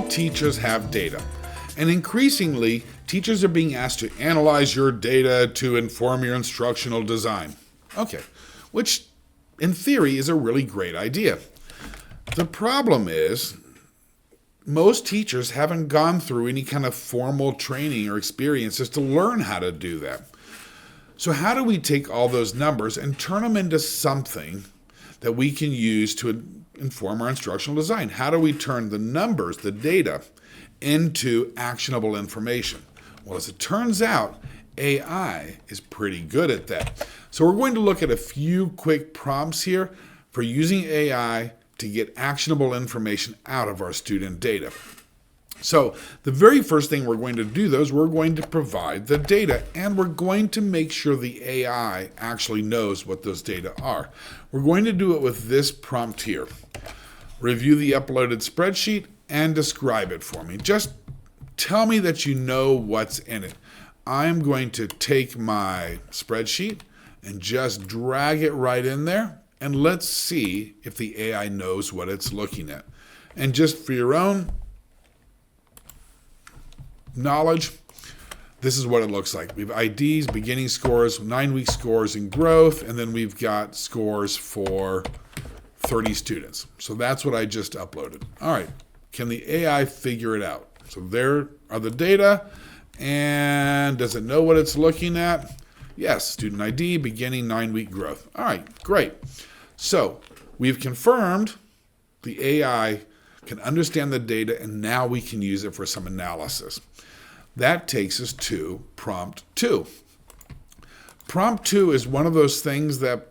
all teachers have data. And increasingly, teachers are being asked to analyze your data to inform your instructional design. Okay, which in theory is a really great idea. The problem is most teachers haven't gone through any kind of formal training or experiences to learn how to do that. So how do we take all those numbers and turn them into something that we can use to inform our instructional design? How do we turn the numbers, the data, into actionable information? Well, as it turns out, AI is pretty good at that. So we're going to look at a few quick prompts here for using AI to get actionable information out of our student data. So the very first thing we're going to do, though, is we're going to provide the data, and we're going to make sure the AI actually knows what those data are. We're going to do it with this prompt here. Review the uploaded spreadsheet and describe it for me. Just tell me that you know what's in it. I'm going to take my spreadsheet and just drag it right in there, and let's see if the AI knows what it's looking at. And just for your own knowledge, this is what it looks like. We have IDs, beginning scores, 9-week scores in growth, and then we've got scores for 30 students. So that's what I just uploaded. All right, can the AI figure it out? So there are the data, and does it know what it's looking at? Yes, student ID, beginning 9-week growth. All right, great. So we've confirmed the AI can understand the data, and now we can use it for some analysis. That takes us to prompt 2. Prompt 2 is one of those things that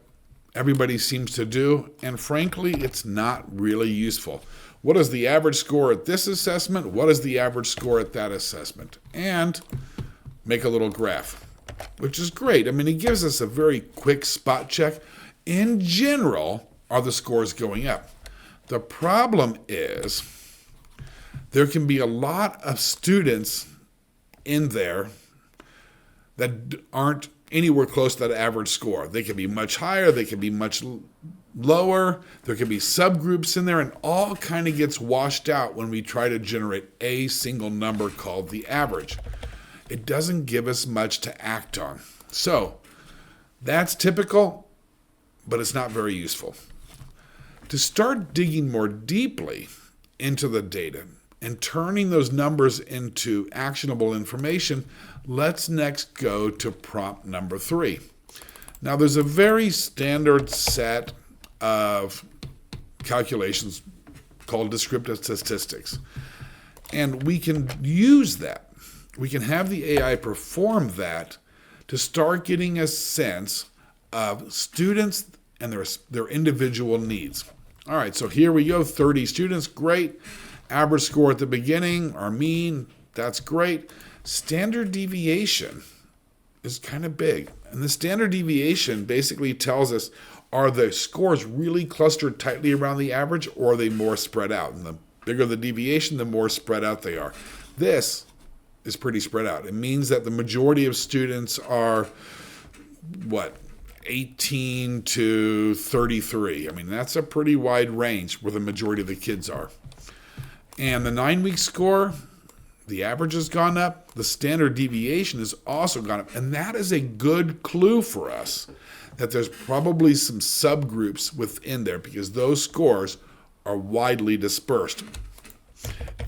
everybody seems to do, and frankly, it's not really useful. What is the average score at this assessment? What is the average score at that assessment? And make a little graph, which is great. I mean, it gives us a very quick spot check. In general, are the scores going up? The problem is there can be a lot of students in there that aren't anywhere close to that average score. They can be much higher, they can be much lower, there can be subgroups in there, and all kind of gets washed out when we try to generate a single number called the average. It doesn't give us much to act on. So that's typical, but it's not very useful. To start digging more deeply into the data and turning those numbers into actionable information, let's next go to prompt number 3. Now, there's a very standard set of calculations called descriptive statistics, and we can use that. We can have the AI perform that to start getting a sense of students and their individual needs. All right, so here we go, 30 students, great. Average score at the beginning, our mean, that's great. Standard deviation is kind of big. And the standard deviation basically tells us, are the scores really clustered tightly around the average, or are they more spread out? And the bigger the deviation, the more spread out they are. This is pretty spread out. It means that the majority of students are, 18 to 33. I mean, that's a pretty wide range where the majority of the kids are. And the 9-week score, the average has gone up. The standard deviation has also gone up. And that is a good clue for us that there's probably some subgroups within there because those scores are widely dispersed.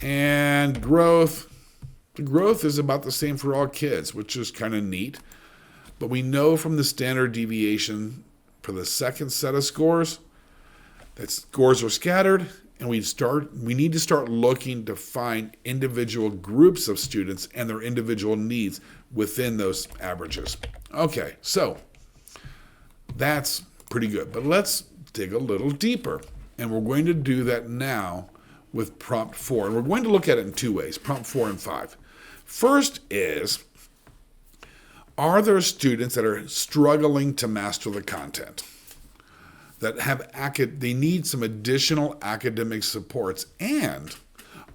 And growth, the growth is about the same for all kids, which is kind of neat. But we know from the standard deviation for the second set of scores that scores are scattered, and we need to start looking to find individual groups of students and their individual needs within those averages. Okay, so that's pretty good. But let's dig a little deeper. And we're going to do that now with prompt 4. And we're going to look at it in 2 ways, prompt 4 and 5. First is, are there students that are struggling to master the content? That they need some additional academic supports? And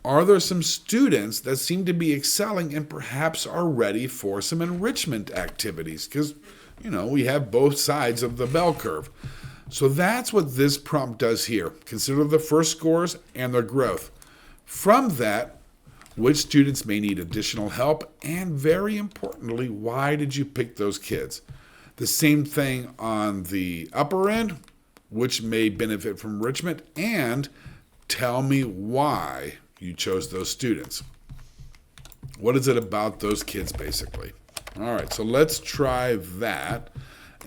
are there some students that seem to be excelling and perhaps are ready for some enrichment activities? Because, we have both sides of the bell curve. So that's what this prompt does here. Consider the first scores and their growth. From that, which students may need additional help, and very importantly, why did you pick those kids? The same thing on the upper end, which may benefit from enrichment, and tell me why you chose those students. What is it about those kids, basically? All right, so let's try that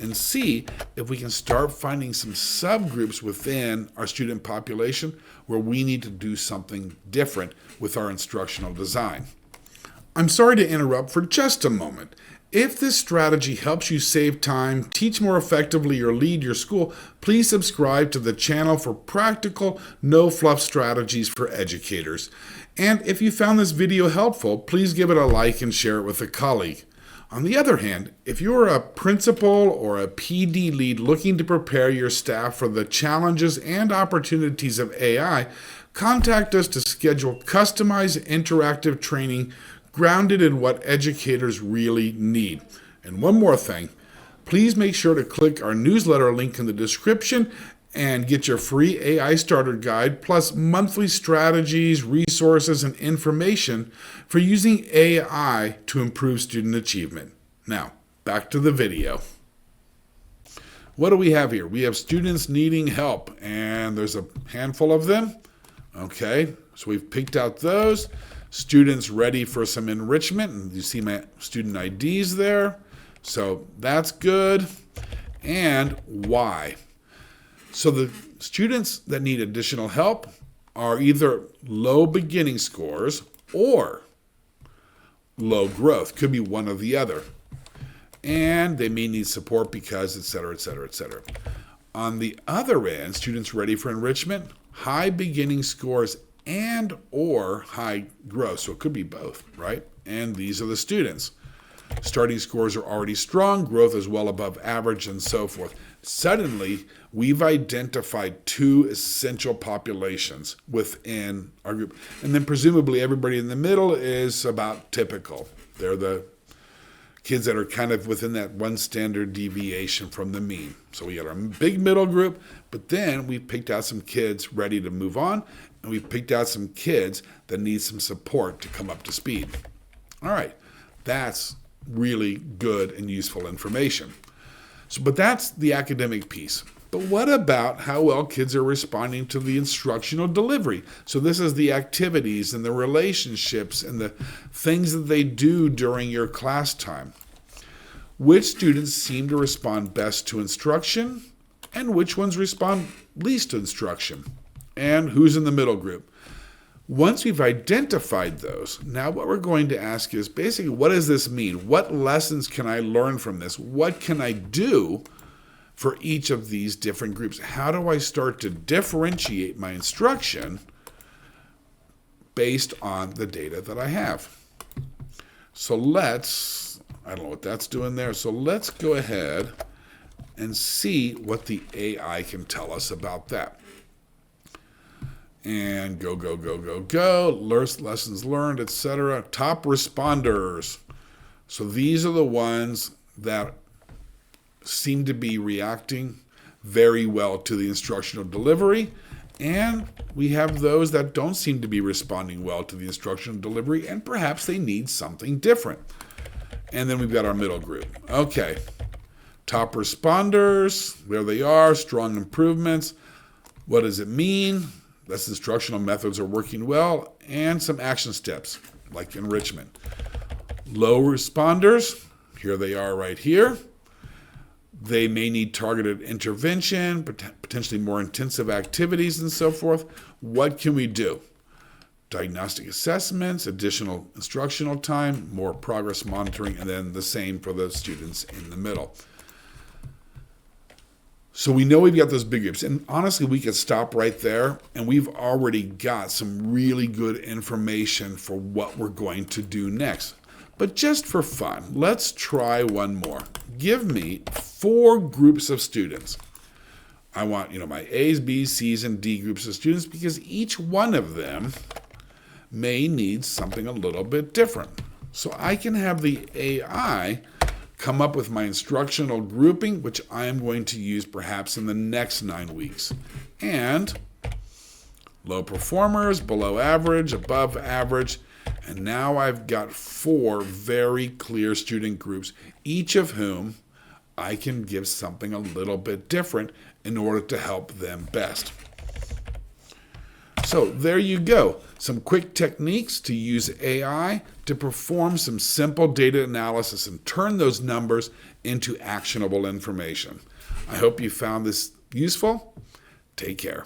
and see if we can start finding some subgroups within our student population where we need to do something different with our instructional design. I'm sorry to interrupt for just a moment. If this strategy helps you save time, teach more effectively, or lead your school, please subscribe to the channel for practical, no-fluff strategies for educators. And if you found this video helpful, please give it a like and share it with a colleague. On the other hand, if you're a principal or a PD lead looking to prepare your staff for the challenges and opportunities of AI, contact us to schedule customized interactive training grounded in what educators really need. And one more thing, please make sure to click our newsletter link in the description and get your free AI starter guide, plus monthly strategies, resources, and information for using AI to improve student achievement. Now, back to the video. What do we have here? We have students needing help, and there's a handful of them. Okay, so we've picked out those. Students ready for some enrichment, and you see my student IDs there. So that's good. And why? So the students that need additional help are either low beginning scores or low growth. Could be one or the other. And they may need support because, et cetera, et cetera, et cetera. On the other end, students ready for enrichment, high beginning scores and or high growth. So it could be both, right? And these are the students. Starting scores are already strong, growth is well above average, and so forth. Suddenly, we've identified two essential populations within our group. And then presumably everybody in the middle is about typical. They're the kids that are kind of within that one standard deviation from the mean. So we got our big middle group, but then we picked out some kids ready to move on, and we picked out some kids that need some support to come up to speed. All right, that's really good and useful information. But that's the academic piece. But what about how well kids are responding to the instructional delivery? So this is the activities and the relationships and the things that they do during your class time. Which students seem to respond best to instruction, and which ones respond least to instruction? And who's in the middle group? Once we've identified those, now what we're going to ask is basically, what does this mean? What lessons can I learn from this? What can I do for each of these different groups? How do I start to differentiate my instruction based on the data that I have? So I don't know what that's doing there. So let's go ahead and see what the AI can tell us about that. And go, lessons learned, etc. Top responders. So these are the ones that seem to be reacting very well to the instructional delivery. And we have those that don't seem to be responding well to the instructional delivery, and perhaps they need something different. And then we've got our middle group. Okay, top responders, there they are, strong improvements. What does it mean? Less instructional methods are working well, and some action steps like enrichment. Low responders, here they are right here. They may need targeted intervention, potentially more intensive activities and so forth. What can we do? Diagnostic assessments, additional instructional time, more progress monitoring, and then the same for the students in the middle. So we know we've got those big groups, and honestly, we could stop right there, and we've already got some really good information for what we're going to do next. But just for fun, let's try one more. Give me 4 groups of students. I want, my A's, B's, C's, and D groups of students because each one of them may need something a little bit different. So I can have the AI come up with my instructional grouping, which I am going to use perhaps in the next 9 weeks. And low performers, below average, above average, And now I've got 4 very clear student groups, each of whom I can give something a little bit different in order to help them best. So there you go. Some quick techniques to use AI to perform some simple data analysis and turn those numbers into actionable information. I hope you found this useful. Take care.